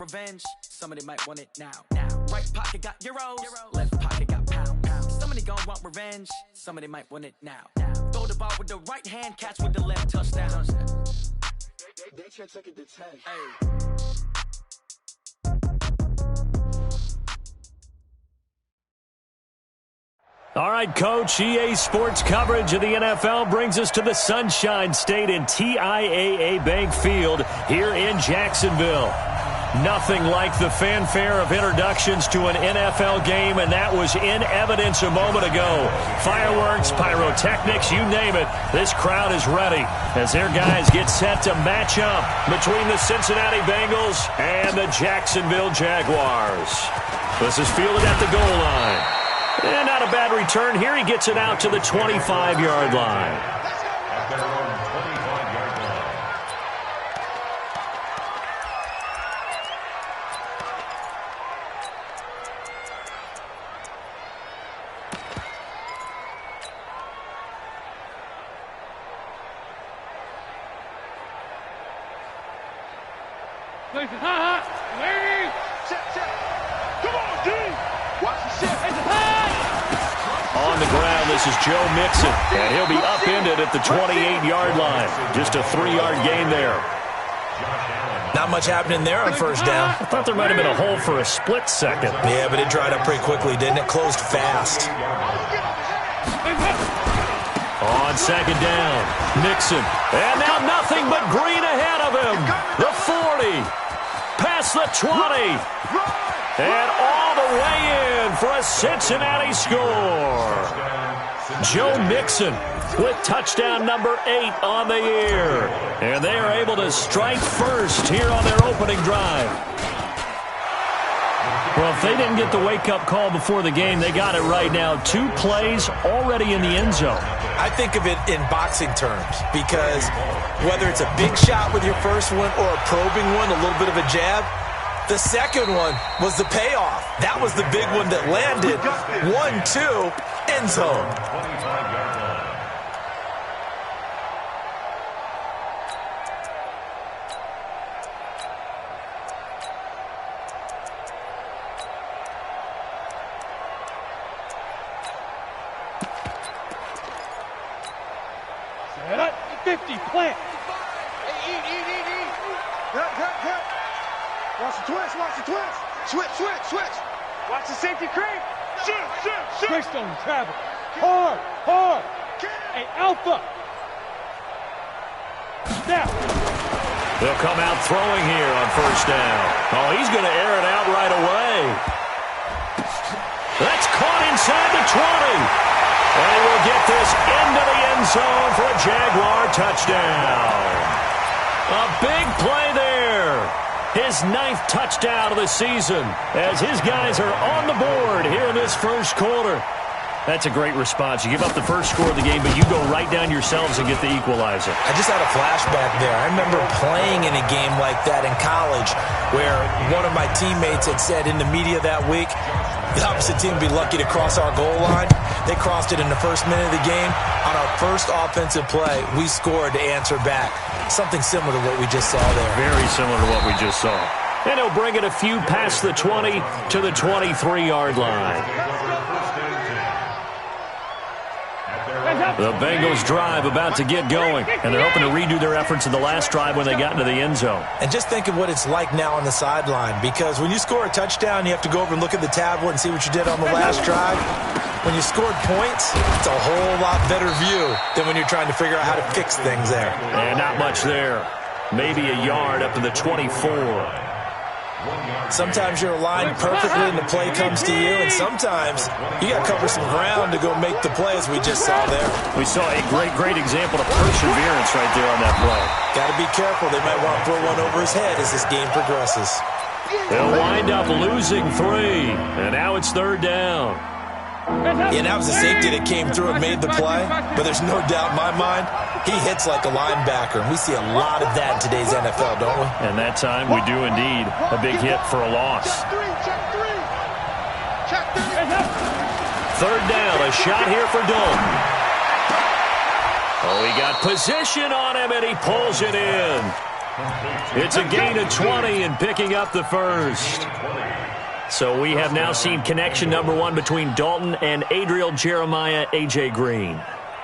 revenge. Somebody might want it now. Right pocket got euros, left pocket got pound. Somebody gon' want revenge. Somebody might want it now. Throw the ball with the right hand, catch with the left, touchdown. They can't take it to 10. Hey. All right, Coach, EA Sports coverage of the NFL brings us to the Sunshine State in TIAA Bank Field here in Jacksonville. Nothing like the fanfare of introductions to an NFL game, and that was in evidence a moment ago. Fireworks, pyrotechnics, you name it. This crowd is ready as their guys get set to match up between the Cincinnati Bengals and the Jacksonville Jaguars. This is fielded at the goal line. And not a bad return here. He gets it out to the 25-yard line. On the ground, this is Joe Mixon, and he'll be upended at the 28-yard line. Just a 3-yard gain there. Not much happening there on first down. I thought there might have been a hole for a split second. Yeah, but it dried up pretty quickly, didn't it? Closed fast. On second down, Mixon. And now nothing but green ahead of him. The 40. Past the 20. And all the way in for a Cincinnati score. Joe Mixon with touchdown number 8 on the year. And they are able to strike first here on their opening drive. Well, if they didn't get the wake-up call before the game, they got it right now. 2 plays already in the end zone. I think of it in boxing terms because whether it's a big shot with your first one or a probing one, a little bit of a jab, the second one was the payoff. That was the big one that landed. 1-2, end zone. Set up, 50, plant. Eat. Hit. Watch the twist. Switch. Watch the safety creep. Shoot. Twist on travel. Hard. Hey, Alpha. Snap. They'll come out throwing here on first down. Oh, he's going to air it out right away. That's caught inside the 20. And we'll get this into the end zone for a Jaguar touchdown. A big play there. His 9th touchdown of the season as his guys are on the board here in this first quarter. That's a great response. You give up the first score of the game, but you go right down yourselves and get the equalizer. I just had a flashback there. I remember playing in a game like that in college where one of my teammates had said in the media that week, the opposite team would be lucky to cross our goal line. They crossed it in the first minute of the game. On our first offensive play, we scored to answer back. Something similar to what we just saw there. Very similar to what we just saw. And he'll bring it a few past the 20 to the 23-yard line. The Bengals drive about to get going, and they're hoping to redo their efforts in the last drive when they got into the end zone. And just think of what it's like now on the sideline, because when you score a touchdown, you have to go over and look at the tablet and see what you did on the last drive. When you scored points, it's a whole lot better view than when you're trying to figure out how to fix things there. And not much there. Maybe a yard up to the 24. Sometimes you're aligned perfectly and the play comes to you, and sometimes you got to cover some ground to go make the play, as we just saw there. We saw a great example of perseverance right there on that play. Got to be careful. They might want to throw one over his head as this game progresses. They'll wind up losing 3, and now it's third down. Yeah, that was a safety that came through and made the play, but there's no doubt in my mind, he hits like a linebacker, and we see a lot of that in today's NFL, don't we? And that time we do indeed. A big hit for a loss. Third down, a shot here for Dalton. Oh, he got position on him, and he pulls it in. It's a gain of 20 and picking up the first. So we have now seen connection number 1 between Dalton and Adriel Jeremiah, A.J. Green.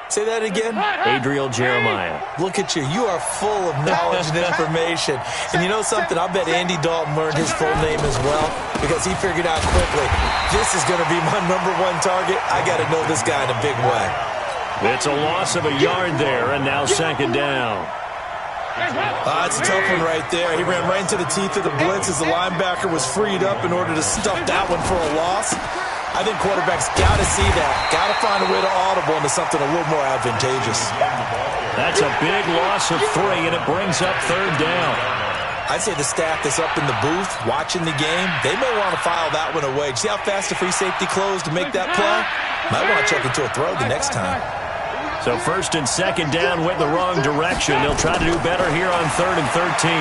Say that again? Adriel Jeremiah. Look at you. You are full of knowledge and information. And you know something? I bet Andy Dalton learned his full name as well because he figured out quickly, this is going to be my number 1 target. I got to know this guy in a big way. It's a loss of a yard there, and now second down. That's a tough one right there. He ran right into the teeth of the blitz as the linebacker was freed up in order to stuff that one for a loss. I think quarterbacks got to see that. Got to find a way to audible into something a little more advantageous. That's a big loss of 3, and it brings up third down. I'd say the staff that's up in the booth watching the game, they may want to file that one away. See how fast the free safety closed to make that play? Might want to check into a throw the next time. So first and second down went the wrong direction. They'll try to do better here on 3rd and 13.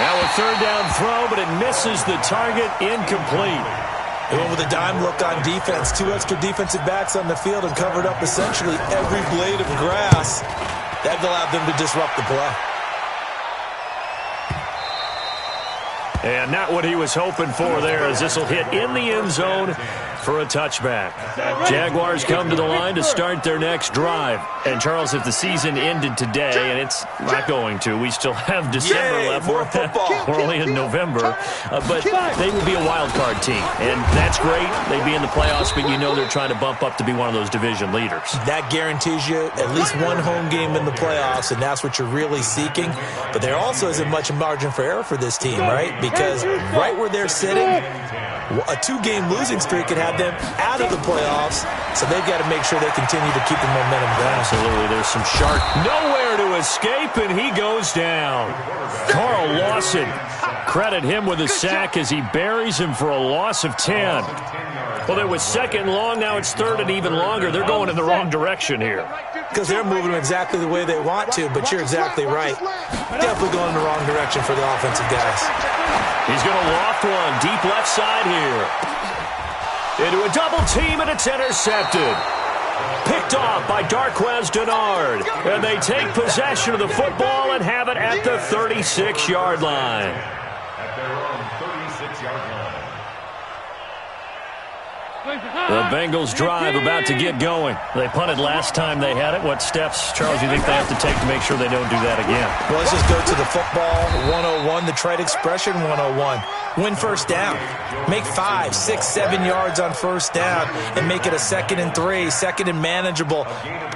Now a third down throw, but it misses the target, incomplete. They went with a dime look on defense. 2 extra defensive backs on the field and covered up essentially every blade of grass. That allowed them to disrupt the play. And not what he was hoping for there, as this will hit in the end zone for a touchback. Jaguars come to the line to start their next drive. And, Charles, if the season ended today, and it's not going to, we still have December left. More football. We're only in November. But they would be a wild card team. And that's great. They'd be in the playoffs, but you know they're trying to bump up to be one of those division leaders. That guarantees you at least 1 home game in the playoffs, and that's what you're really seeking. But there also isn't much margin for error for this team, right? Because right where they're sitting, a 2-game losing streak could have them out of the playoffs, so they've got to make sure they continue to keep the momentum going. Absolutely. There's some sharp. Nowhere to escape, and he goes down. Carl Lawson, credit him with a sack as he buries him for a loss of 10. Well, it was second long. Now it's third and even longer. They're going in the wrong direction here. Because they're moving them exactly the way they want to, but you're exactly right. Definitely going in the wrong direction for the offensive guys. He's going to loft one deep left side here. Into a double team, and it's intercepted. Picked off by Darquez Denard. And they take possession of the football and have it at the 36-yard line. At their own 36-yard line. The Bengals drive about to get going. They punted last time they had it. What steps, Charles, you think they have to take to make sure they don't do that again? Well, let's just go to the football 101, the trade expression 101. Win first down. Make 5, 6, 7 yards on first down and make it a 2nd and 3, 2nd and manageable.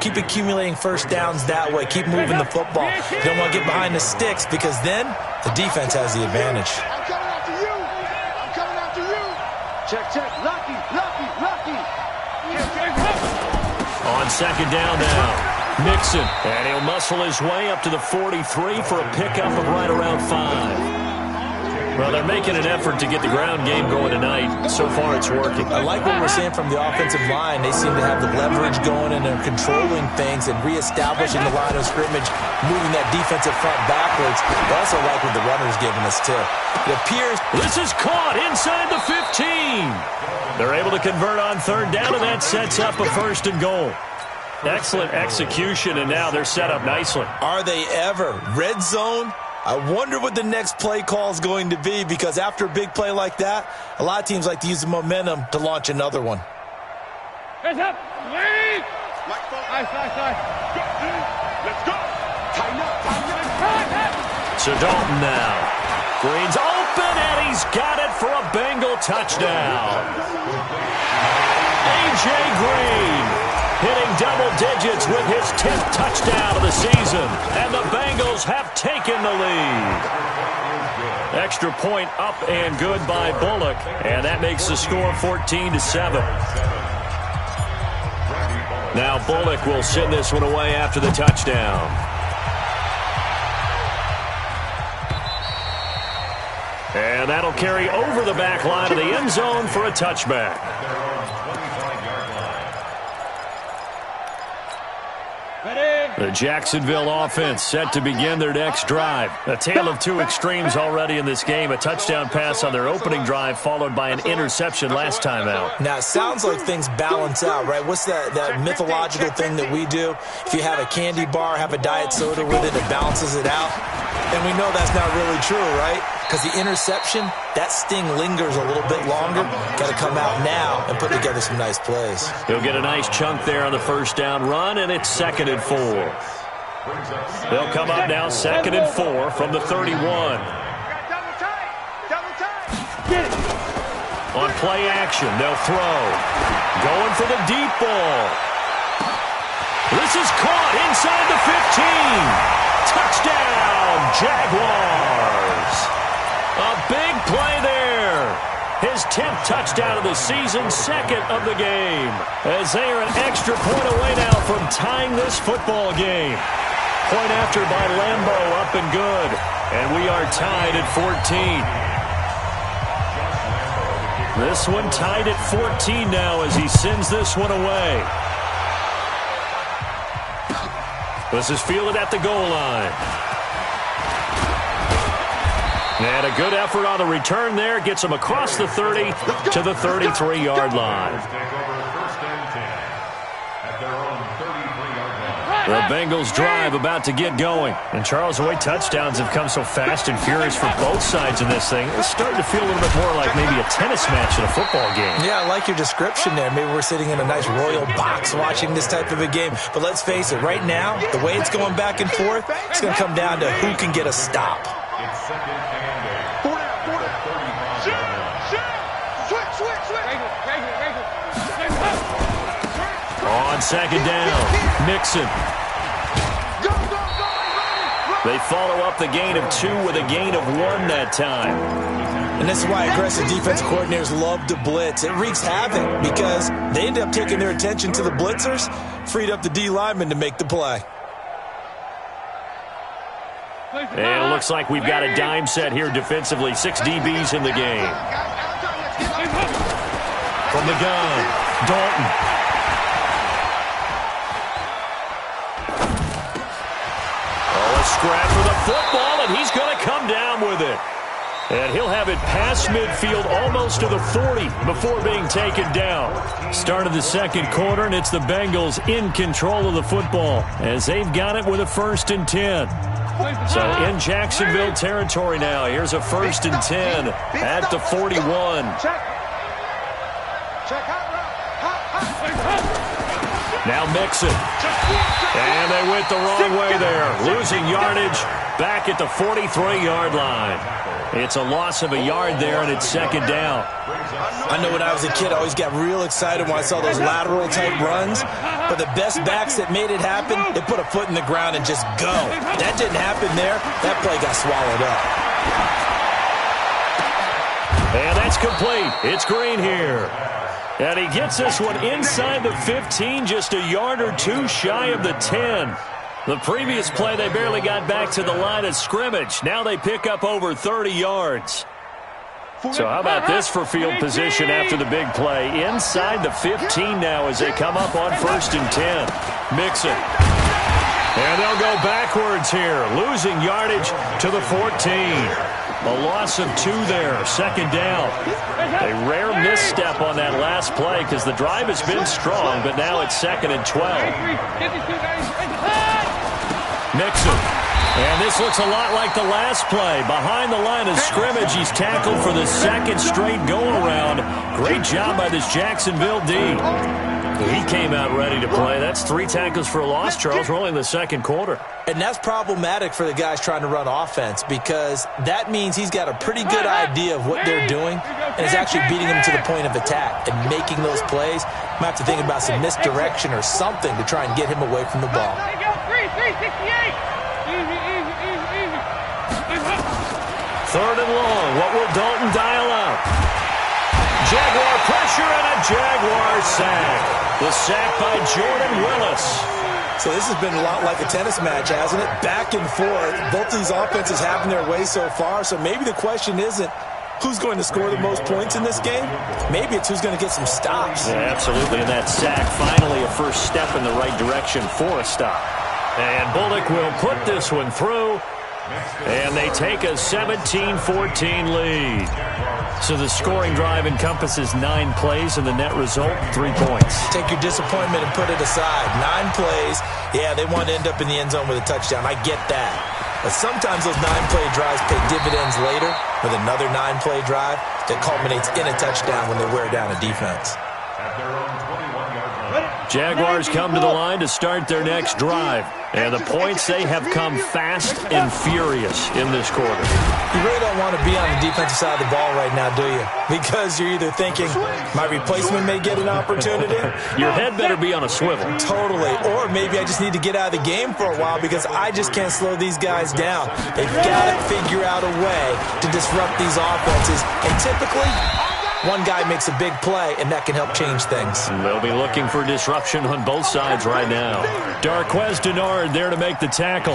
Keep accumulating first downs that way. Keep moving the football. You don't want to get behind the sticks because then the defense has the advantage. I'm coming after you. I'm coming after you. Check, check. Lucky, lucky, lucky. On second down now, Mixon. And he'll muscle his way up to the 43 for a pickup of right around 5. Well, they're making an effort to get the ground game going tonight. So far, it's working. I like what we're seeing from the offensive line. They seem to have the leverage going and they're controlling things and reestablishing the line of scrimmage, moving that defensive front backwards. I also like what the runner's giving us, too. It appears this is caught inside the 15. They're able to convert on third down, and that sets up a 1st and goal. Excellent execution, and now they're set up nicely. Are they ever? Red zone? I wonder what the next play call is going to be because after a big play like that, a lot of teams like to use the momentum to launch another one. Hands up. Lead. Nice. Let's go. Tighten up. So Dalton now. Green's open, and he's got it for a Bengal touchdown. A.J. Green hitting double digits with his 10th touchdown of the season. And the Bengals have taken the lead. Extra point up and good by Bullock. And that makes the score 14-7. Now Bullock will send this one away after the touchdown. And that'll carry over the back line of the end zone for a touchback. Ready? The Jacksonville offense set to begin their next drive. A tale of two extremes already in this game. A touchdown pass on their opening drive followed by an interception last time out. Now, it sounds like things balance out, right? What's that mythological thing that we do? If you have a candy bar, have a diet soda with it, it balances it out. And we know that's not really true, right? Because the interception, that sting lingers a little bit longer. Got to come out now and put together some nice plays. He'll get a nice chunk there on the first down run, and it's 2nd and 4. They'll come up now 2nd and 4 from the 31. On play action, they'll throw. Going for the deep ball. This is caught inside the 15. Touchdown, Jaguars. A big play there. His 10th touchdown of the season, 2nd of the game. As they are an extra point away now from tying this football game. Point after by Lambeau, up and good. And we are tied at 14. This one tied at 14 now as he sends this one away. This is fielded at the goal line. And a good effort on the return there. Gets him across the 30 to the 33-yard line. The Bengals drive about to get going. And Charles, the way touchdowns have come so fast and furious for both sides in this thing, it's starting to feel a little bit more like maybe a tennis match in a football game. Yeah, I like your description there. Maybe we're sitting in a nice royal box watching this type of a game. But let's face it, right now, the way it's going back and forth, it's going to come down to who can get a stop. It's 2nd and On 2nd down, Mixon. They follow up the gain of 2 with a gain of 1 that time. And this is why aggressive defensive coordinators love to blitz. It wreaks havoc because they end up taking their attention to the blitzers, freed up the D lineman to make the play. And it looks like we've got a dime set here defensively. 6 DBs in the game. From the gun, Dalton. Scrap for the football, and he's going to come down with it. And he'll have it past midfield almost to the 40 before being taken down. Start of the second quarter, and it's the Bengals in control of the football as they've got it with a 1st and 10. So in Jacksonville territory now. Here's a 1st and 10 at the 41. Now Mixon. And they went the wrong way there. Losing yardage back at the 43-yard line. It's a loss of a yard there, and it's 2nd down. I know when I was a kid, I always got real excited when I saw those lateral-type runs. But the best backs that made it happen, they put a foot in the ground and just go. That didn't happen there. That play got swallowed up. And that's complete. It's Green here. And he gets this one inside the 15, just a yard or 2 shy of the 10. The previous play, they barely got back to the line of scrimmage. Now they pick up over 30 yards. So how about this for field position after the big play? Inside the 15 now as they come up on 1st and 10. Mixon. And they'll go backwards here, losing yardage to the 14. A loss of 2 there, 2nd down. A rare misstep on that last play because the drive has been strong, but now it's 2nd and 12. Mixon. And this looks a lot like the last play. Behind the line of scrimmage, he's tackled for the 2nd straight go-around. Great job by this Jacksonville D. He came out ready to play. That's 3 tackles for a loss, Charles. We're only in the second quarter. And that's problematic for the guys trying to run offense because that means he's got a pretty good idea of what they're doing and is actually beating them to the point of attack and making those plays. Might have to think about some misdirection or something to try and get him away from the ball. Third and long. What will Dalton dial up? Jaguar pressure and a Jaguar sack. The sack by Jordan Willis. So this has been a lot like a tennis match, hasn't it? Back and forth. Both these offenses having their way so far. So maybe the question isn't who's going to score the most points in this game. Maybe it's who's going to get some stops. Yeah, absolutely. And that sack, finally a first step in the right direction for a stop. And Bullock will put this one through. And they take a 17-14 lead. So the scoring drive encompasses 9 plays, and the net result, 3 points. Take your disappointment and put it aside. 9 plays. Yeah, they want to end up in the end zone with a touchdown. I get that. But sometimes those 9-play drives pay dividends later with another 9-play drive that culminates in a touchdown when they wear down a defense. Jaguars come to the line to start their next drive. And the points, they have come fast and furious in this quarter. You really don't want to be on the defensive side of the ball right now, do you? Because you're either thinking, my replacement may get an opportunity. Your head better be on a swivel. Totally. Or maybe I just need to get out of the game for a while because I just can't slow these guys down. They've got to figure out a way to disrupt these offenses. And typically, one guy makes a big play, and that can help change things. They'll be looking for disruption on both sides right now. Darquez Denard there to make the tackle.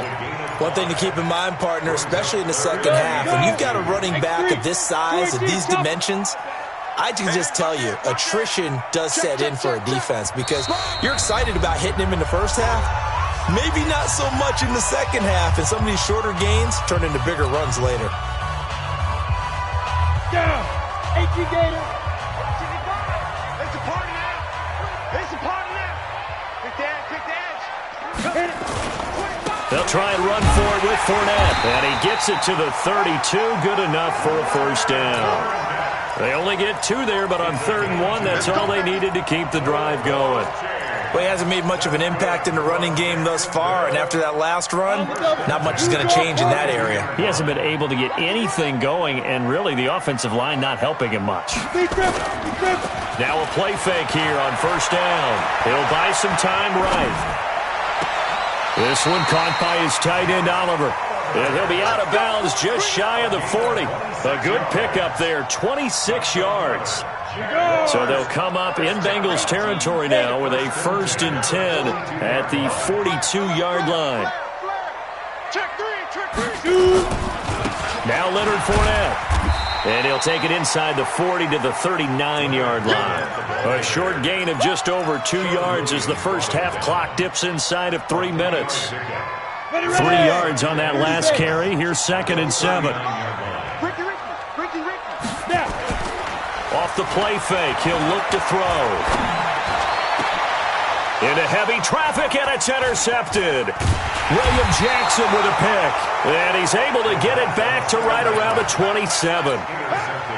One thing to keep in mind, partner, especially in the second half, when you've got a running back of this size, of these dimensions, I can just tell you, attrition does set in for a defense because you're excited about hitting him in the first half. Maybe not so much in the second half, and some of these shorter gains turn into bigger runs later. Down. Gator. It's a party now. It's a party now. Quick edge. They'll try and run for it with Fournette. And he gets it to the 32. Good enough for a first down. They only get 2 there, but on 3rd and 1, that's all they needed to keep the drive going. Well, he hasn't made much of an impact in the running game thus far, and after that last run, not much is going to change in that area. He hasn't been able to get anything going, and really the offensive line not helping him much. Now a play fake here on 1st down. He'll buy some time right. This one caught by his tight end, Oliver. And he'll be out of bounds just shy of the 40. A good pickup there, 26 yards. So they'll come up in Bengals territory now with a 1st and 10 at the 42-yard line. Now Leonard Fournette. And he'll take it inside the 40 to the 39-yard line. A short gain of just over 2 yards as the first half clock dips inside of 3 minutes. 3 yards on that last carry. Here's 2nd and 7. Off the play fake, he'll look to throw. Into heavy traffic, and it's intercepted. William Jackson with a pick. And he's able to get it back to right around the 27.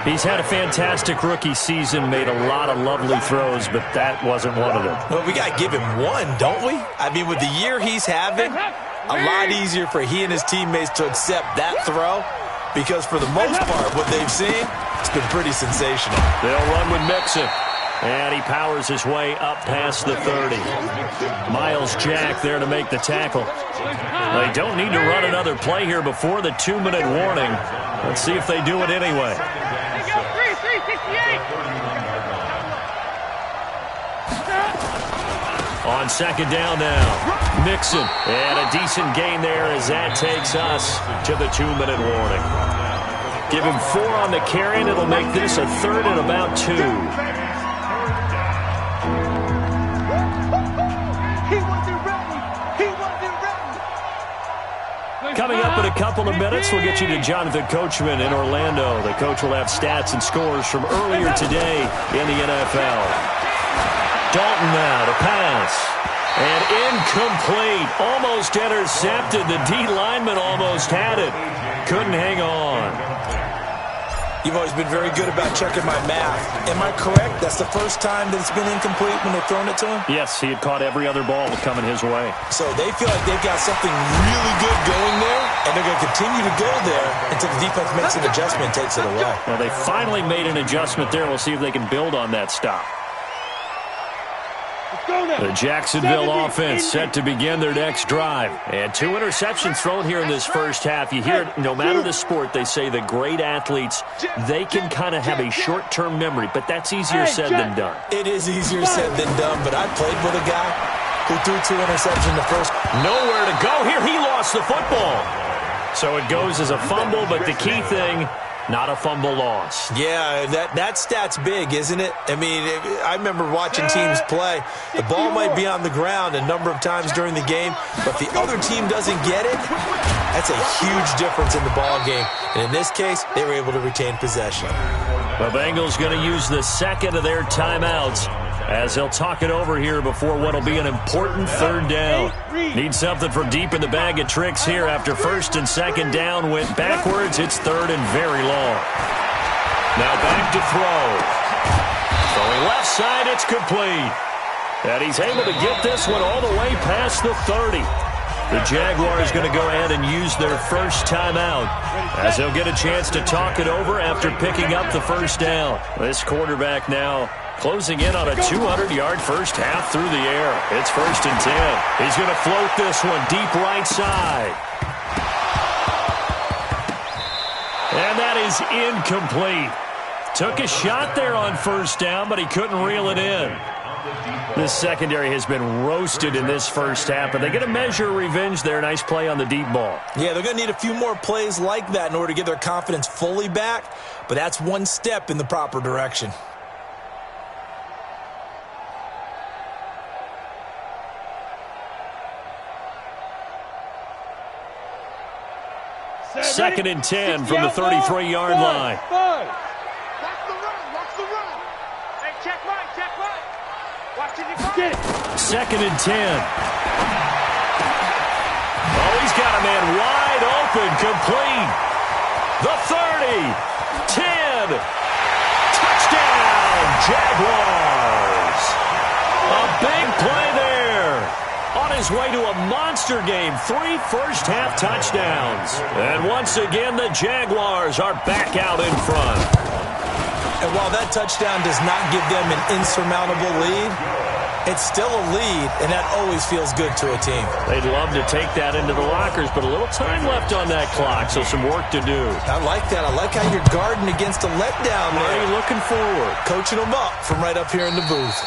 He's had a fantastic rookie season, made a lot of lovely throws, but that wasn't one of them. Well, we got to give him one, don't we? I mean, with the year he's having, a lot easier for he and his teammates to accept that throw because for the most part, what they've seen, it's been pretty sensational. They'll run with Mixon. And he powers his way up past the 30. Miles Jack there to make the tackle. They don't need to run another play here before the 2-minute warning. Let's see if they do it anyway. On 2nd down now, Mixon. And a decent gain there as that takes us to the 2-minute warning. Give him 4 on the carry, and it'll make this a 3rd and about 2. Coming up in a couple of minutes, we'll get you to Jonathan Coachman in Orlando. The coach will have stats and scores from earlier today in the NFL. Dalton now to pass. And incomplete. Almost intercepted. The D lineman almost had it. Couldn't hang on. You've always been very good about checking my math. Am I correct? That's the first time that it's been incomplete when they've thrown it to him? Yes, he had caught every other ball coming his way. So they feel like they've got something really good going there, and they're going to continue to go there until the defense makes an adjustment and takes it away. Well, they finally made an adjustment there. We'll see if they can build on that stop. The Jacksonville offense set to begin their next drive. And 2 interceptions thrown here in this first half. You hear it, no matter the sport, they say the great athletes, they can kind of have a short-term memory, but that's easier said than done. It is easier said than done, but I played with a guy who threw 2 interceptions in the first. Nowhere to go. Here he lost the football. So it goes as a fumble, but the key thing, not a fumble loss. Yeah, that stat's big, isn't it? I mean, I remember watching teams play. The ball might be on the ground a number of times during the game, but if the other team doesn't get it, that's a huge difference in the ball game. And in this case, they were able to retain possession. The Bengals going to use the second of their timeouts as they'll talk it over here before what will be an important third down. Need something from deep in the bag of tricks here after first and second down went backwards. It's third and very long. Now back to throw. Throwing left side, it's complete. And he's able to get this one all the way past the 30. The Jaguars going to go ahead and use their first timeout as they'll get a chance to talk it over after picking up the first down. This quarterback now closing in on a 200-yard first half through the air. It's first and 10. He's going to float this one deep right side. And that is incomplete. Took a shot there on first down, but he couldn't reel it in. This secondary has been roasted in this first half, but they get a measure of revenge there. Nice play on the deep ball. Yeah, they're going to need a few more plays like that in order to get their confidence fully back, but that's one step in the proper direction. Second and 10 from the 33-yard line. Watch the run, watch the run. Hey, check right, check right. Watching you get it. Second and 10. Oh, he's got a man wide open, complete. The 30, 10, touchdown, Jaguars. A big play there. On his way to a monster game, 3 first-half touchdowns. And once again, the Jaguars are back out in front. And while that touchdown does not give them an insurmountable lead, it's still a lead, and that always feels good to a team. They'd love to take that into the lockers, but a little time left on that clock, so some work to do. I like that. I like how you're guarding against a letdown there. Are you looking forward? Coaching them up from right up here in the booth.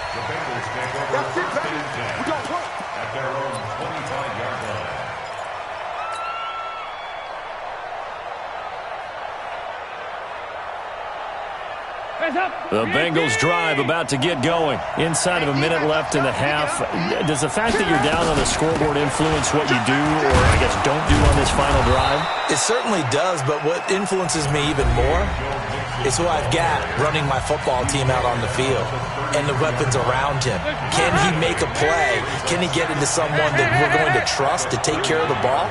The Bengals take over first and 10 at their own 25-yard line. The Bengals drive about to get going. Inside of a minute left in the half. Does the fact that you're down on the scoreboard influence what you do, or I guess don't do on this final drive? It certainly does, but what influences me even more is who I've got running my football team out on the field and the weapons around him. Can he make a play? Can he get into someone that we're going to trust to take care of the ball?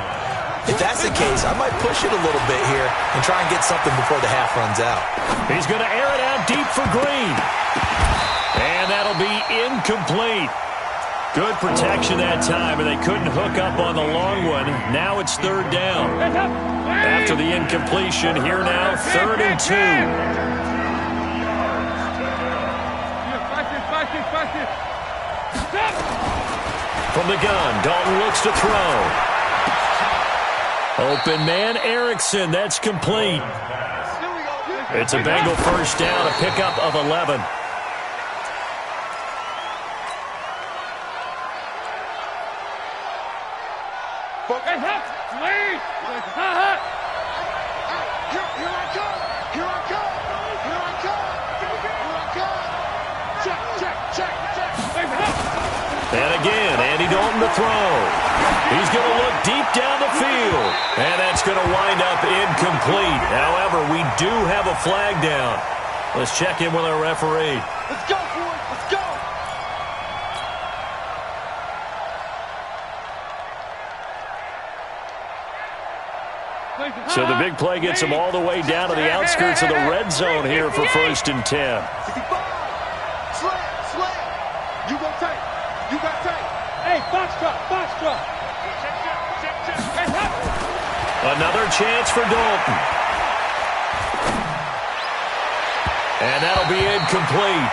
If that's the case, I might push it a little bit here and try and get something before the half runs out. He's going to air it out deep for Green. And that'll be incomplete. Good protection that time, and they couldn't hook up on the long one. Now it's third down. After the incompletion, here now, third and 2. From the gun, Dalton looks to throw. Open man, Erickson. That's complete. It's a Bengal first down, a pickup of 11. And again, Andy Dalton to throw. He's going to look deep down the field. And that's going to wind up incomplete. However, we do have a flag down. Let's check in with our referee. Let's go, boys. Let's go. So the big play gets them all the way down to the outskirts of the red zone here for first and 10. Slam. You go tight. You got tight. Hey, box truck. Another chance for Dalton. And that'll be incomplete.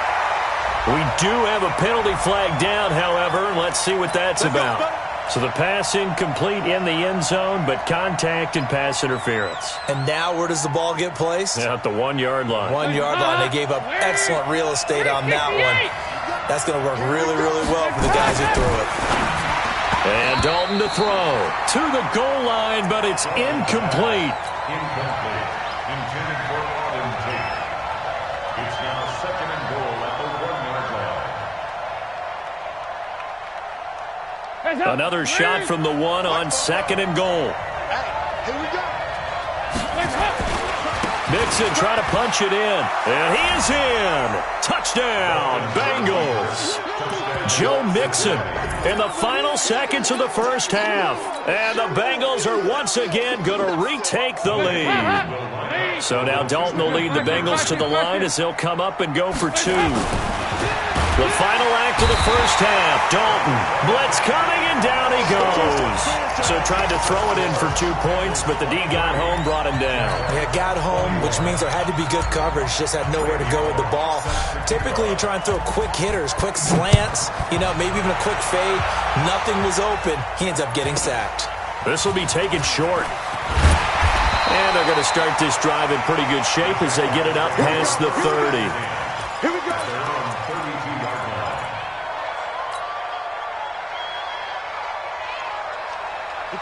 We do have a penalty flag down, however. Let's see what that's about. So the pass incomplete in the end zone, but contact and pass interference. And now where does the ball get placed? At the 1-yard line. 1-yard line. They gave up excellent real estate on that one. That's going to work really, really well for the guys who threw it. And Dalton to throw. To the goal line, but it's incomplete. Incomplete. Intended for Auden Tate. It's now 2nd and goal at the 1-yard line. Another shot from the 1 on 2nd and goal. Hey, here we go. Mixon trying to punch it in. And he is in. Touchdown, Bengals. Joe Mixon in the final seconds of the first half. And the Bengals are once again going to retake the lead. So now Dalton will lead the Bengals to the line as they'll come up and go for 2. The final act of the first half. Dalton, blitz coming, and down he goes. So tried to throw it in for 2 points, but the D got home, brought him down. Yeah, got home, which means there had to be good coverage. Just had nowhere to go with the ball. Typically, you try and throw quick hitters, quick slants, maybe even a quick fade. Nothing was open. He ends up getting sacked. This will be taken short. And they're going to start this drive in pretty good shape as they get it up past the 30. Here we go.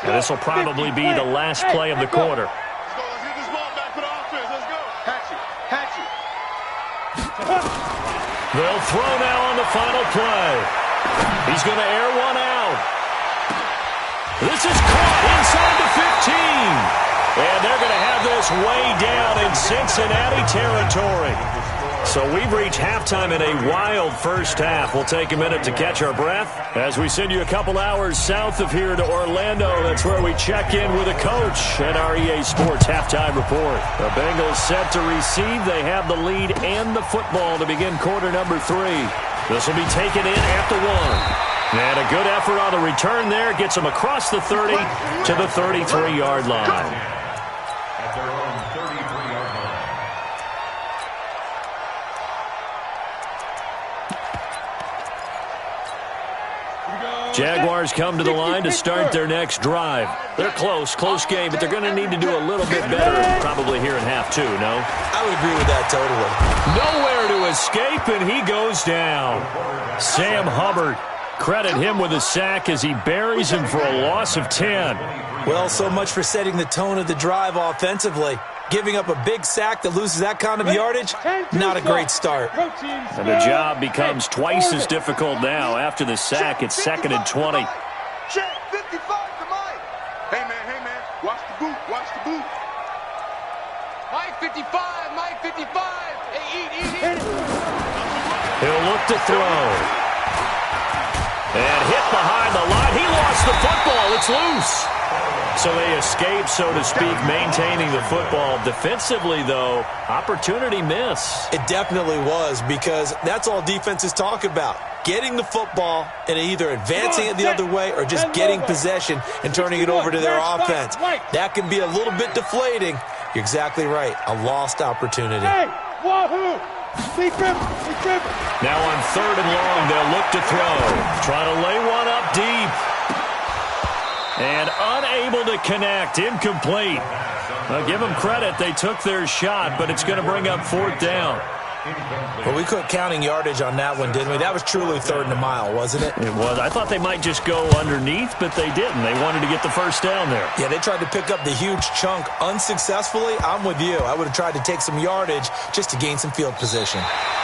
And this will probably be the last play of the quarter. Let's get this ball back for the offense. Let's go. Hatch it. They'll throw now on the final play. He's going to air one out. This is caught inside the 15. And they're going to have this way down in Cincinnati territory. So we've reached halftime in a wild first half. We'll take a minute to catch our breath as we send you a couple hours south of here to Orlando. That's where we check in with a coach at our EA Sports Halftime Report. The Bengals set to receive. They have the lead and the football to begin quarter number 3. This will be taken in at the 1. And a good effort on the return there. Gets them across the 30 to the 33-yard line. At their own 33-yard line. Jaguars come to the line to start their next drive. They're close game, but they're going to need to do a little bit better probably here in half 2, no? I would agree with that totally. Nowhere to escape, and he goes down. Sam Hubbard, credit him with a sack as he buries him for a loss of 10. Well, so much for setting the tone of the drive offensively. Giving up a big sack that loses that kind of yardage, not a great start. And the job becomes twice as difficult now. After the sack, it's 2nd and 20. Check 55 to Mike. Hey, man. Watch the boot. Mike 55. Hey, eat. He'll look to throw. And hit behind the line. He lost the football. It's loose. So they escape, so to speak, maintaining the football. Defensively, though, opportunity miss. It definitely was, because that's all defenses talk about. Getting the football and either advancing it the other way or just getting possession and turning it over to their offense. That can be a little bit deflating. You're exactly right. A lost opportunity. Hey, wahoo! Be crippled. Now on 3rd and long, they'll look to throw. Trying to lay one up deep. And unable to connect. Incomplete. I'll give them credit. They took their shot, but it's going to bring up 4th down. Well, we quit counting yardage on that one, didn't we? That was truly 3rd and a mile, wasn't it? It was. I thought they might just go underneath, but they didn't. They wanted to get the first down there. Yeah, they tried to pick up the huge chunk unsuccessfully. I'm with you. I would have tried to take some yardage just to gain some field position.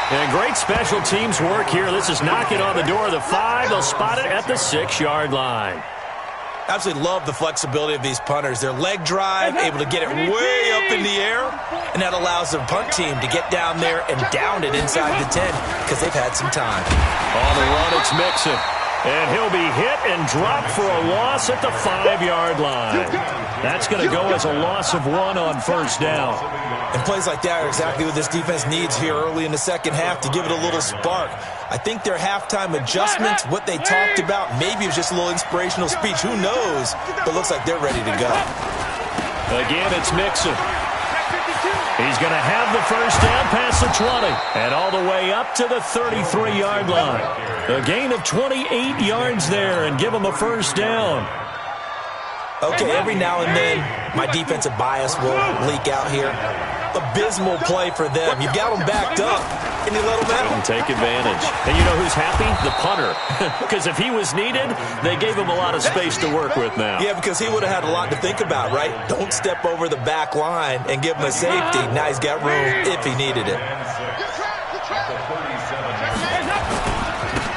And great special teams work here. This is knocking on the door of the 5. They'll spot it at the 6-yard line. Absolutely love the flexibility of these punters. Their leg drive, able to get it way up in the air, and that allows the punt team to get down there and down it inside the 10 because they've had some time. On the run, it's Mixon. And he'll be hit and dropped for a loss at the 5-yard line. That's going to go as a loss of 1 on 1st down. And plays like that are exactly what this defense needs here early in the second half to give it a little spark. I think their halftime adjustments, what they talked about, maybe it was just a little inspirational speech. Who knows? But it looks like they're ready to go. Again, it's Mixon. He's going to have the first down past the 20 and all the way up to the 33-yard line. A gain of 28 yards there and give him a first down. Okay, every now and then my defensive bias will leak out here. abysmal play for them. You got them backed up, and you let them out. Didn't take advantage. And you know who's happy? The punter. Because if he was needed, they gave him a lot of space to work with now. Yeah, because he would have had a lot to think about, right? Don't step over the back line and give him a safety. Now he's got room if he needed it.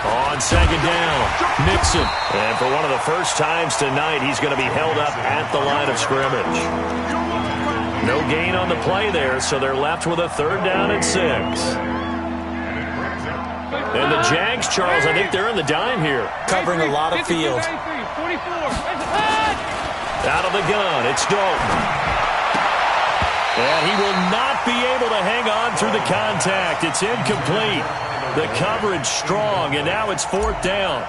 On second down, Mixon. And for one of the first times tonight, he's going to be held up at the line of scrimmage. No gain on the play there, so they're left with a 3rd down and 6. And the Jags, Charles, I think they're in the dime here. Covering a lot of field. Out of the gun, it's Dalton. And he will not be able to hang on through the contact. It's incomplete. The coverage strong, and now it's 4th down.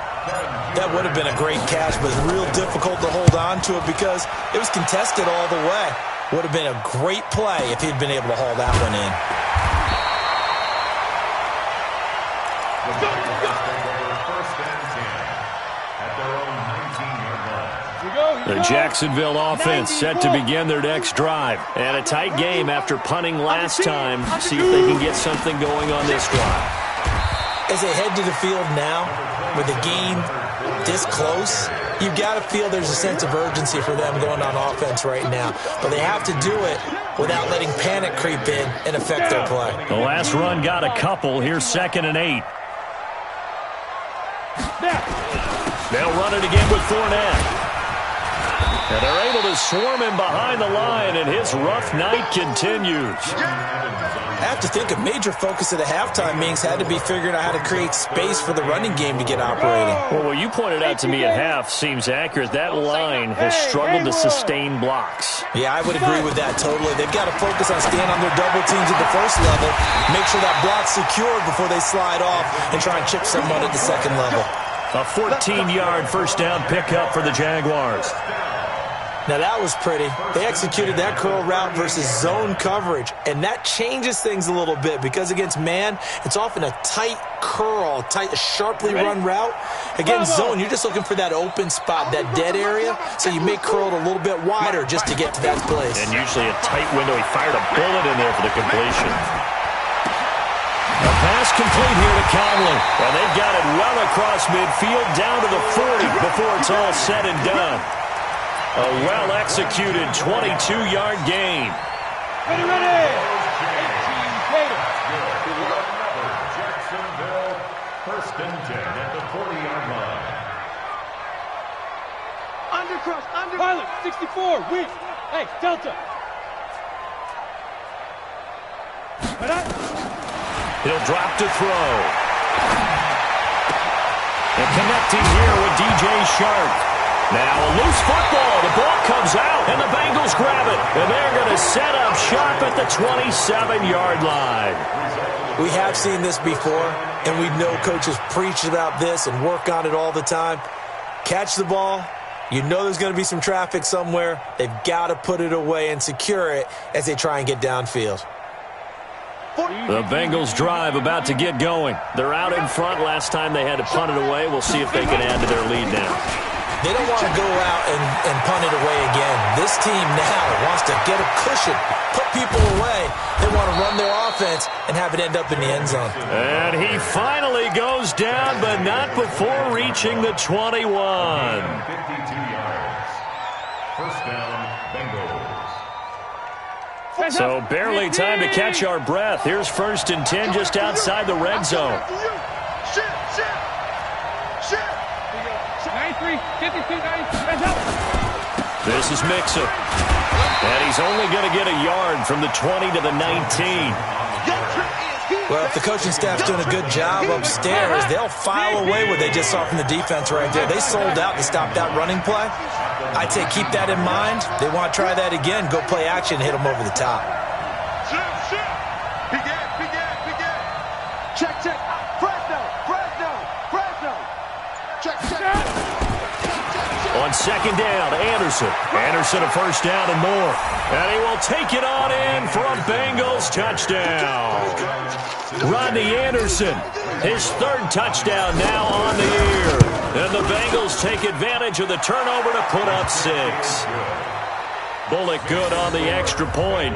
That would have been a great catch, but real difficult to hold on to it because it was contested all the way. Would have been a great play if he'd been able to haul that one in. The Jacksonville offense set to begin their next drive. And a tight game after punting last time. See if they can get something going on this drive. As they head to the field now, with the game this close, you've got to feel there's a sense of urgency for them going on offense right now. But they have to do it without letting panic creep in and affect their play. The last run got a couple. Here's 2nd and 8. They'll run it again with Fournette. And they're able to swarm him behind the line, and his rough night continues. I have to think a major focus of the halftime meetings had to be figuring out how to create space for the running game to get operating. Well, what you pointed out to me at half seems accurate. That line has struggled to sustain blocks. Yeah, I would agree with that totally. They've got to focus on staying on their double teams at the first level, make sure that block's secured before they slide off and try and chip someone at the second level. A 14-yard first down pickup for the Jaguars. Now, that was pretty. They executed that curl route versus zone coverage, and that changes things a little bit because against man, it's often a tight curl, a sharply run route. Against zone, you're just looking for that open spot, that dead area, so you may curl it a little bit wider just to get to that place. And usually a tight window. He fired a bullet in there for the completion. A pass complete here to Conley, and they've got it well across midfield down to the 40 before it's all said and done. A well-executed 22-yard gain. Ready. Jacksonville, 1st and 10 at the 40-yard line. Under. Pilot, 64, weak. Hey, Delta. He'll drop to throw. And connecting here with DJ Shark. Now a loose football. The ball comes out, and the Bengals grab it. And they're going to set up shop at the 27-yard line. We have seen this before, and we know coaches preach about this and work on it all the time. Catch the ball. You know there's going to be some traffic somewhere. They've got to put it away and secure it as they try and get downfield. The Bengals drive about to get going. They're out in front. Last time they had to punt it away. We'll see if they can add to their lead now. They don't want to go out and punt it away again. This team now wants to get a cushion, put people away. They want to run their offense and have it end up in the end zone. And he finally goes down, but not before reaching the 21. 52 yards. First down, Bengals. So barely time to catch our breath. Here's 1st and 10 just outside the red zone. Shit. 93, 52, 90. This is Mixon. And he's only going to get a yard from the 20 to the 19. Well, if the coaching staff's doing a good job upstairs, they'll file away what they just saw from the defense right there. They sold out to stop that running play. I'd say keep that in mind. They want to try that again. Go play action, hit them over the top. Check. Fresno. Check. On second down, Anderson. Anderson a first down and more. And he will take it on in for a Bengals touchdown. Rodney Anderson, his 3rd touchdown now on the year. And the Bengals take advantage of the turnover to put up 6. Bullock good on the extra point.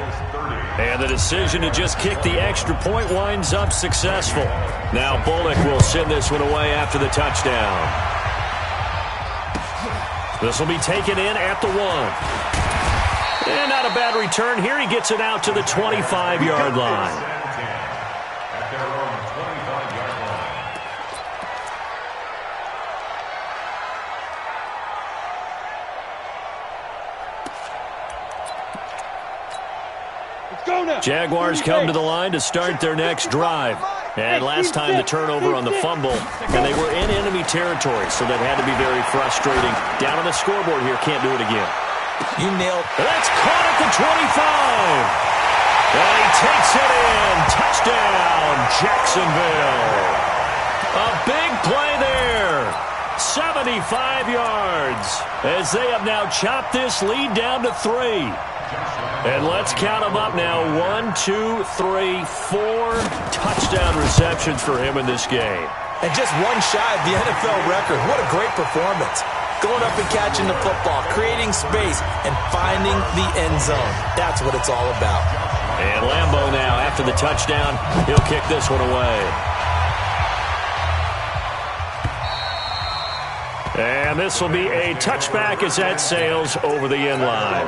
And the decision to just kick the extra point winds up successful. Now Bullock will send this one away after the touchdown. This will be taken in at the 1. And not a bad return here. He gets it out to the 25-yard line. At their own 25-yard line. Jaguars come to the line to start their next drive. And last time the turnover on the fumble, and they were in enemy territory, so that had to be very frustrating. Down on the scoreboard here, can't do it again. You nailed. That's caught at the 25. And he takes it in. Touchdown, Jacksonville. A big play there. 75 yards as they have now chopped this lead down to 3. And let's count them up now. 1, 2, 3, 4 touchdown receptions for him in this game. And just one shy of the NFL record. What a great performance. Going up and catching the football, creating space, and finding the end zone. That's what it's all about. And Lambeau now, after the touchdown, he'll kick this one away. And this will be a touchback as that sails over the end line.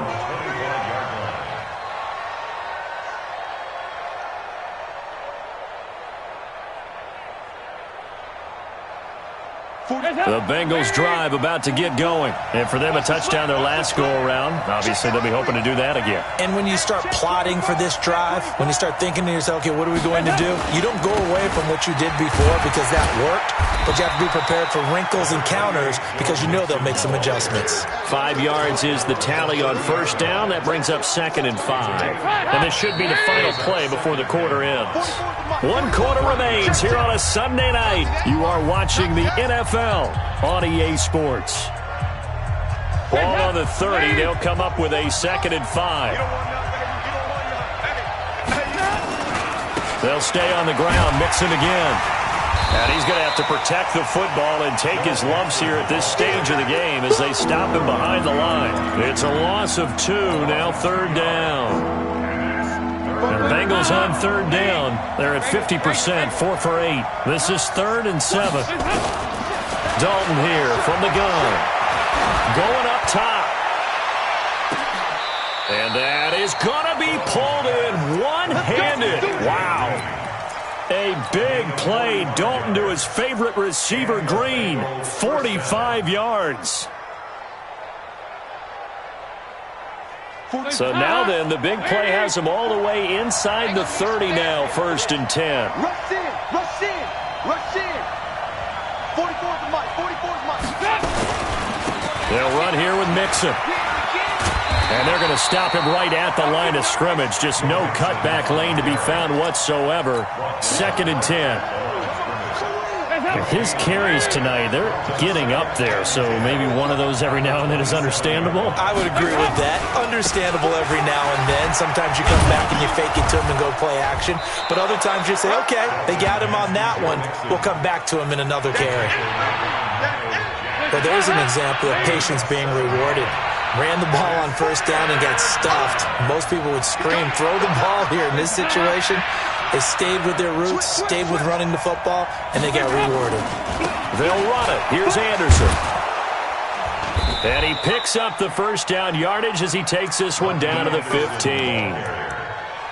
The Bengals drive about to get going. And for them, a touchdown their last go-around. Obviously, they'll be hoping to do that again. And when you start plotting for this drive, when you start thinking to yourself, okay, what are we going to do? You don't go away from what you did before because that worked. But you have to be prepared for wrinkles and counters because you know they'll make some adjustments. 5 yards is the tally on first down. That brings up 2nd and 5. And this should be the final play before the quarter ends. 1 quarter remains here on a Sunday night. You are watching the NFL on EA Sports. Ball on the 30. They'll come up with a 2nd and 5. They'll stay on the ground, mix it again. And he's going to have to protect the football and take his lumps here at this stage of the game as they stop him behind the line. It's a loss of 2, now 3rd down. And the Bengals on 3rd down. They're at 50%, 4 for 8. This is 3rd and 7. Dalton here from the gun. Going up top. And that is going to be pulled in one-handed. Wow. A big play. Dalton to his favorite receiver, Green. 45 yards. So now then, the big play has him all the way inside the 30 now, 1st and 10. Rush in, rush in, rush in. 44's the mic, 44's the mic. They'll run here with Mixon. And they're going to stop him right at the line of scrimmage. Just no cutback lane to be found whatsoever. 2nd and 10. His carries tonight, they're getting up there. So maybe one of those every now and then is understandable. I would agree with that. Understandable every now and then. Sometimes you come back and you fake it to him and go play action. But other times you say, okay, they got him on that one. We'll come back to him in another carry. But there's an example of patience being rewarded. Ran the ball on 1st down and got stuffed. Most people would scream, throw the ball here. In this situation, they stayed with their roots, stayed with running the football, and they got rewarded. They'll run it. Here's Anderson. And he picks up the 1st down yardage as he takes this one down to the 15.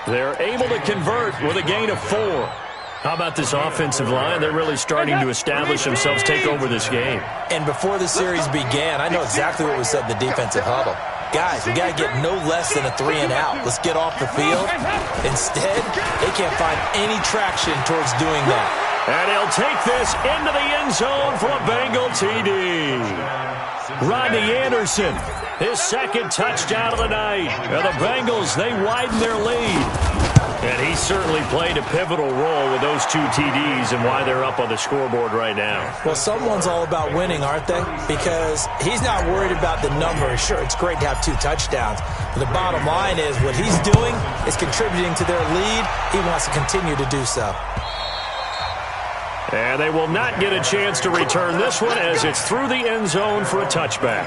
They're able to convert with a gain of 4. How about this offensive line? They're really starting to establish themselves, take over this game. And before the series began, I know exactly what was said in the defensive huddle. Guys, we got to get no less than a 3-and-out. Let's get off the field. Instead, they can't find any traction towards doing that. And he'll take this into the end zone for a Bengal TD. Rodney Anderson, his 2nd touchdown of the night. And the Bengals, they widen their lead. And he certainly played a pivotal role with those 2 TDs and why they're up on the scoreboard right now. Well, someone's all about winning, aren't they? Because he's not worried about the number. Sure, it's great to have 2 touchdowns. But the bottom line is what he's doing is contributing to their lead. He wants to continue to do so. And they will not get a chance to return this one as it's through the end zone for a touchback.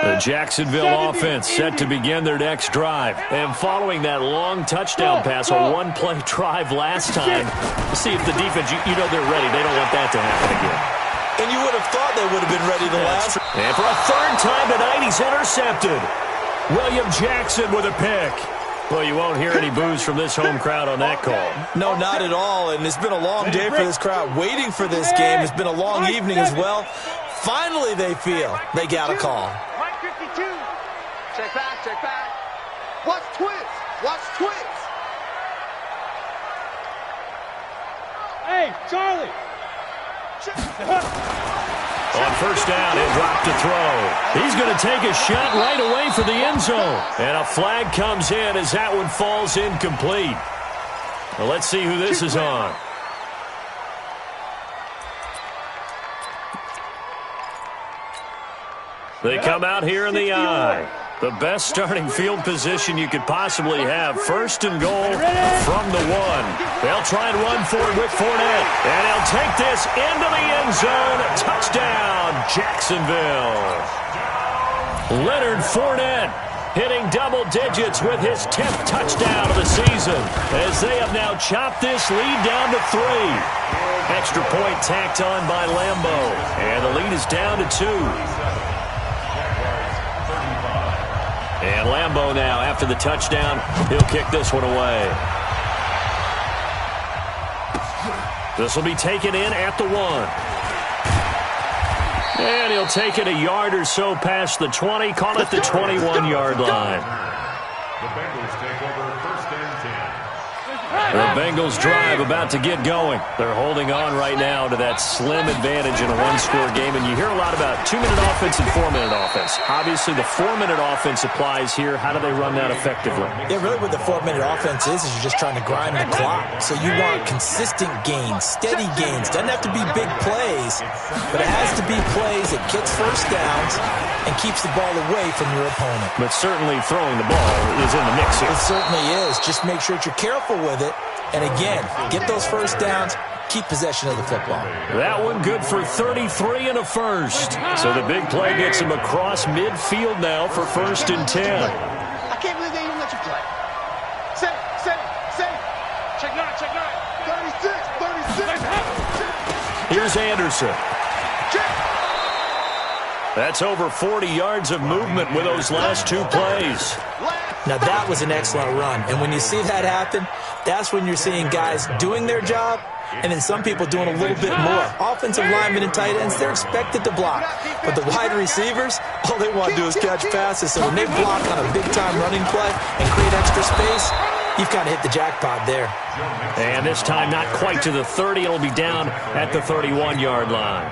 The Jacksonville offense set to begin their next drive. And following that long touchdown pass, a one-play drive last time, see if the defense, you know they're ready. They don't want that to happen again. And you would have thought they would have been ready the last. And for a third time tonight, he's intercepted. William Jackson with a pick. Well, you won't hear any boos from this home crowd on that call. No, not at all. And it's been a long day for this crowd waiting for this game. It's been a long evening as well. Finally, they feel they got a call. Mike 52. Check back, check back. Watch twins. Watch twins. Hey, Charlie. On first down, he'll drop to throw. He's going to take a shot right away for the end zone. And a flag comes in as that one falls incomplete. Well, let's see who this is on. They come out here in the I. The best starting field position you could possibly have. First and goal from the 1. They'll try and run for it with Fournette. And he'll take this into the end zone. Touchdown, Jacksonville. Leonard Fournette hitting double digits with his 10th touchdown of the season, as they have now chopped this lead down to 3. Extra point tacked on by Lambo. And the lead is down to 2. And Lambo now, after the touchdown, he'll kick this one away. This will be taken in at the 1. And he'll take it a yard or so past the 20, call it the 21-yard line. The Bengals take over first and 10. The Bengals drive about to get going. They're holding on right now to that slim advantage in a one-score game. And you hear a lot about 2-minute offense and 4-minute offense. Obviously, the 4-minute offense applies here. How do they run that effectively? Yeah, really what the 4-minute offense is you're just trying to grind the clock. So you want consistent gains, steady gains. Doesn't have to be big plays, but it has to be plays that gets first downs and keeps the ball away from your opponent. But certainly throwing the ball is in the mix here. It certainly is. Just make sure that you're careful with it. And again, get those first downs, keep possession of the football. That one good for 33 and a first. So the big play gets him across midfield now for first and 10. I can't believe they even let you play. Set. Check 9, check 9. 36. Here's Anderson. That's over 40 yards of movement with those last 2 plays. Now, that was an excellent run. And when you see that happen, that's when you're seeing guys doing their job and then some people doing a little bit more. Offensive linemen and tight ends, they're expected to block. But the wide receivers, all they want to do is catch passes. So when they block on a big-time running play and create extra space, you've kind of hit the jackpot there. And this time not quite to the 30. It'll be down at the 31-yard line.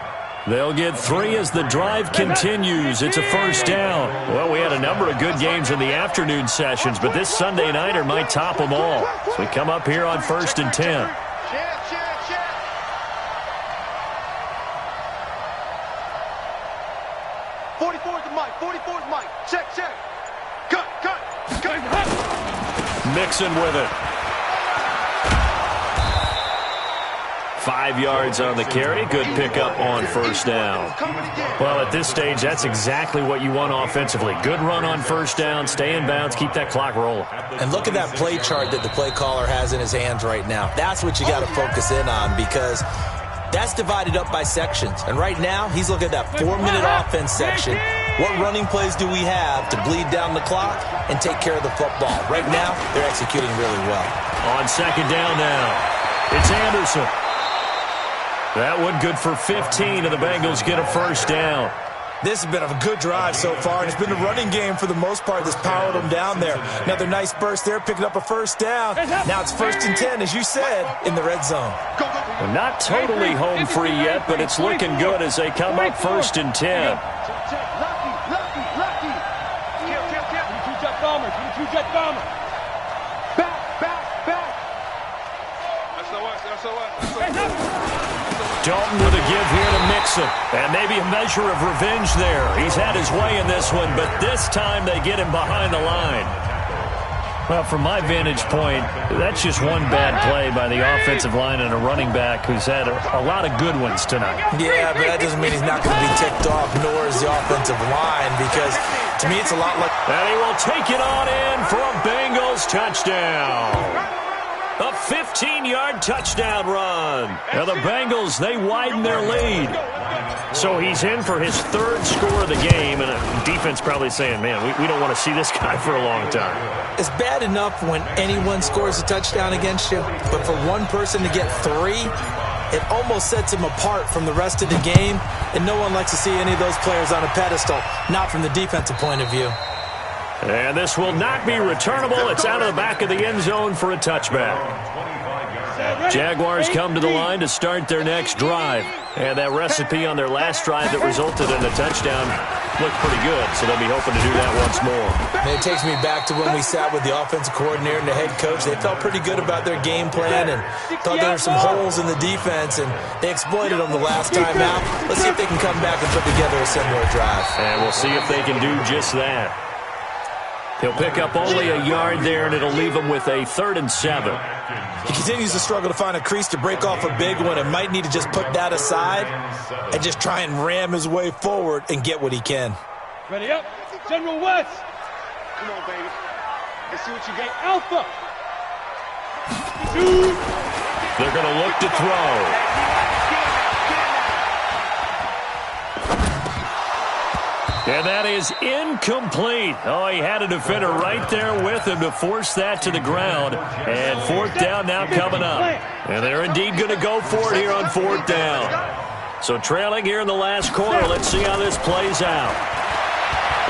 They'll get 3 as the drive continues. It's a first down. Well, we had a number of good games in the afternoon sessions, but this Sunday nighter might top them all. So we come up here on first and 10. 44 to Mike. 44 to Mike. Check. Cut. Mixon with it. 5 yards on the carry. Good pickup on first down. Well, at this stage, that's exactly what you want offensively. Good run on first down, stay in bounds, keep that clock rolling. And look at that play chart that the play caller has in his hands right now. That's what you got to focus in on because that's divided up by sections. And right now, he's looking at that 4-minute offense section. What running plays do we have to bleed down the clock and take care of the football? Right now, they're executing really well. On second down now, it's Anderson. That one good for 15, and the Bengals get a first down. This has been a good drive so far, and it's been a running game for the most part that's powered them down there. Another nice burst there, picking up a first down. Now it's first and 10, as you said, in the red zone. Well, not totally home free yet, but it's looking good as they come up first and 10. Lucky. Two-jet bomber. Back. Dalton with a give here to Mixon. And maybe a measure of revenge there. He's had his way in this one, but this time they get him behind the line. Well, from my vantage point, that's just one bad play by the offensive line and a running back who's had a lot of good ones tonight. Yeah, but that doesn't mean he's not going to be ticked off, nor is the offensive line, because To me, it's a lot like... And he will take it on in for a Bengals touchdown. A 15-yard touchdown run. Now the Bengals, they widen their lead. So he's in for his third score of the game, and a defense probably saying, man, we don't want to see this guy for a long time. It's bad enough when anyone scores a touchdown against you, but for one person to get 3, it almost sets him apart from the rest of the game, and no one likes to see any of those players on a pedestal, not from the defensive point of view. And this will not be returnable. It's out of the back of the end zone for a touchback. Jaguars come to the line to start their next drive. And that recipe on their last drive that resulted in a touchdown looked pretty good, so they'll be hoping to do that once more. And it takes me back to when we sat with the offensive coordinator and the head coach. They felt pretty good about their game plan and thought there were some holes in the defense, and they exploited them the last time out. Let's see if they can come back and put together a similar drive. And we'll see if they can do just that. He'll pick up only a yard there, and it'll leave him with a 3rd and 7. He continues to struggle to find a crease to break off a big one and might need to just put that aside and just try and ram his way forward and get what he can. Ready up, General West. Come on, baby. Let's see what you get. Alpha. 2. They're going to look to throw. And that is incomplete. Oh, he had a defender right there with him to force that to the ground. And 4th down now coming up. And they're indeed going to go for it here on 4th down. So trailing here in the last quarter. Let's see how this plays out.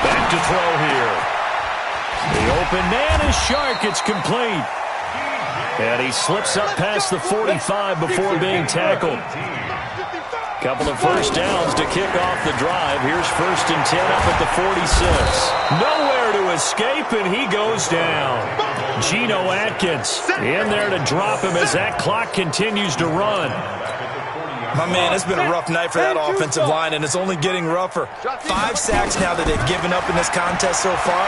Back to throw here. The open man is Shark. It's complete. And he slips up past the 45 before being tackled. Couple of first downs to kick off the drive. Here's 1st and 10 up at the 46. Nowhere to escape, and he goes down. Geno Atkins in there to drop him as that clock continues to run. My man, it's been a rough night for that offensive line, and it's only getting rougher. 5 sacks now that they've given up in this contest so far.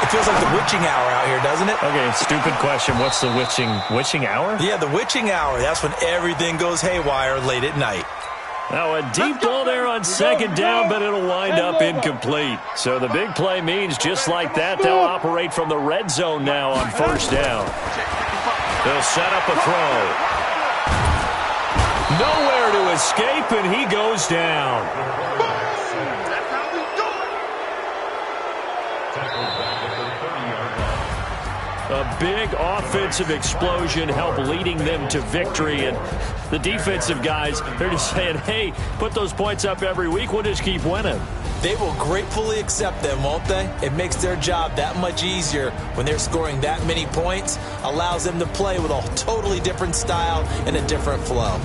It feels like the witching hour out here, doesn't it? Okay, stupid question. What's the witching hour? Yeah, the witching hour. That's when everything goes haywire late at night. Now a deep ball there on 2nd down, but it'll wind up incomplete. So the big play means just like that, they'll operate from the red zone now on 1st down. They'll set up a throw. Nowhere to escape, and he goes down. A big offensive explosion helped leading them to victory, and the defensive guys, they're just saying, hey, put those points up every week, we'll just keep winning. They will gratefully accept them, won't they? It makes their job that much easier when they're scoring that many points, allows them to play with a totally different style and a different flow.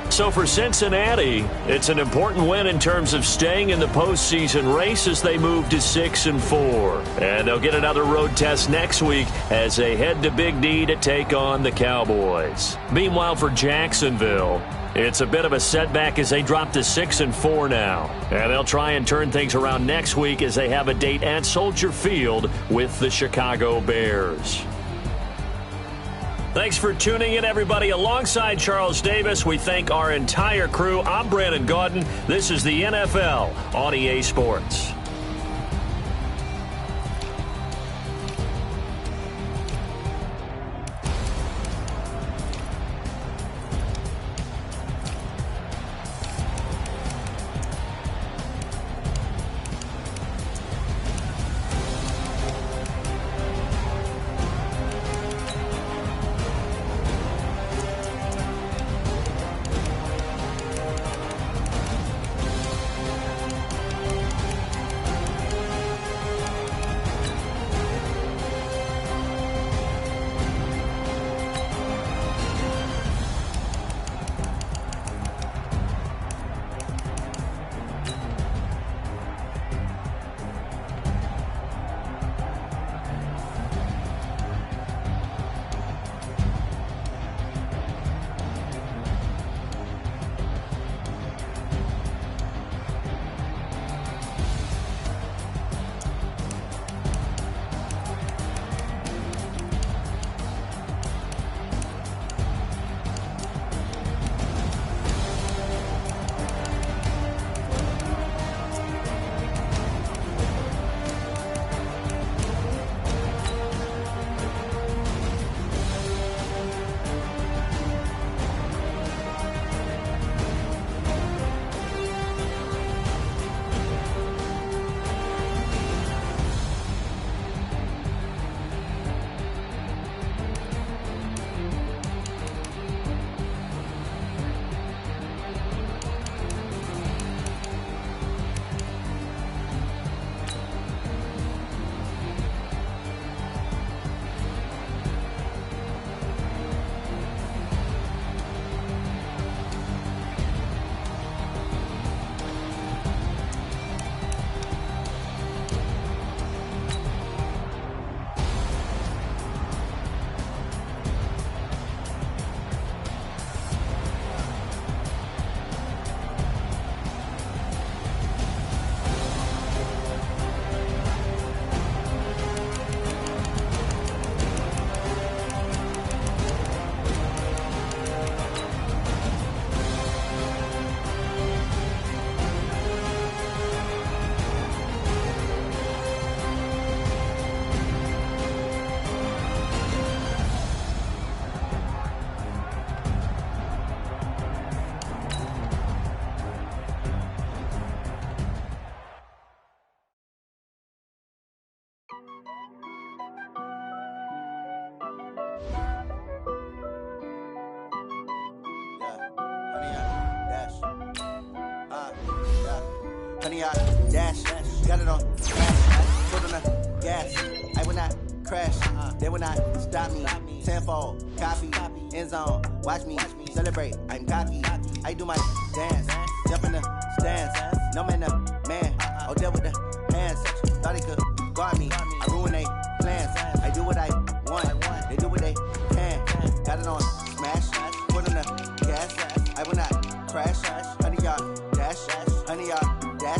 So for Cincinnati, it's an important win in terms of staying in the postseason race as they move to 6-4. And they'll get another road test next week as they head to Big D to take on the Cowboys. Meanwhile, for Jacksonville, it's a bit of a setback as they drop to 6-4 now. And they'll try and turn things around next week as they have a date at Soldier Field with the Chicago Bears. Thanks for tuning in, everybody. Alongside Charles Davis, we thank our entire crew. I'm Brandon Gaudin. This is the NFL on EA Sports. Honey, I dash, got it on smash, foot on the gas. I will not crash, they will not stop me. Tenfold, copy, end zone, watch me celebrate. I'm cocky, I do my dance, jump in the stands. No man, the man, oh, deal with the hands. Thought he could guard me, I ruin they plans. I do what I want, they do what they can. Got it on smash, foot on the gas. I will not crash, honey, y'all dash, honey, y'all dash,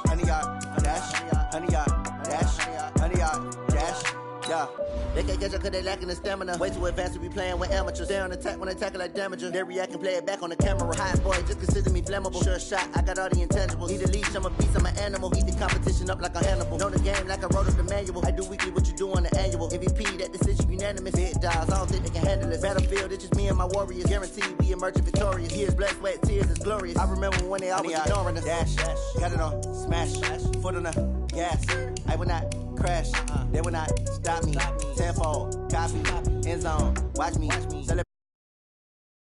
honey, y'all dash, honey, y'all dash, honey, y'all dash, yeah. They can't catch up cause they lacking the stamina. Way too advanced to be playing with amateurs. Stay on attack when they tackle like damager. They react and play it back on the camera. Hot boy, just consider me flammable. Sure shot, I got all the intangibles. Need a leash, I'm a beast, I'm an animal. Eat the competition up like a Hannibal. Know the game like I wrote up the manual. I do weekly what you do on the annual. MVP, that decision unanimous. Big dogs, I don't think they can handle it. Battlefield, it's just me and my warriors. Guaranteed we emerging victorious. Years, blood, sweat, tears, it's glorious. I remember when they always ignoring us. Dash, got it on smash, foot on the gas. I will not crash, they will not stop me. Tenfold, copy, end zone, watch me celebrate.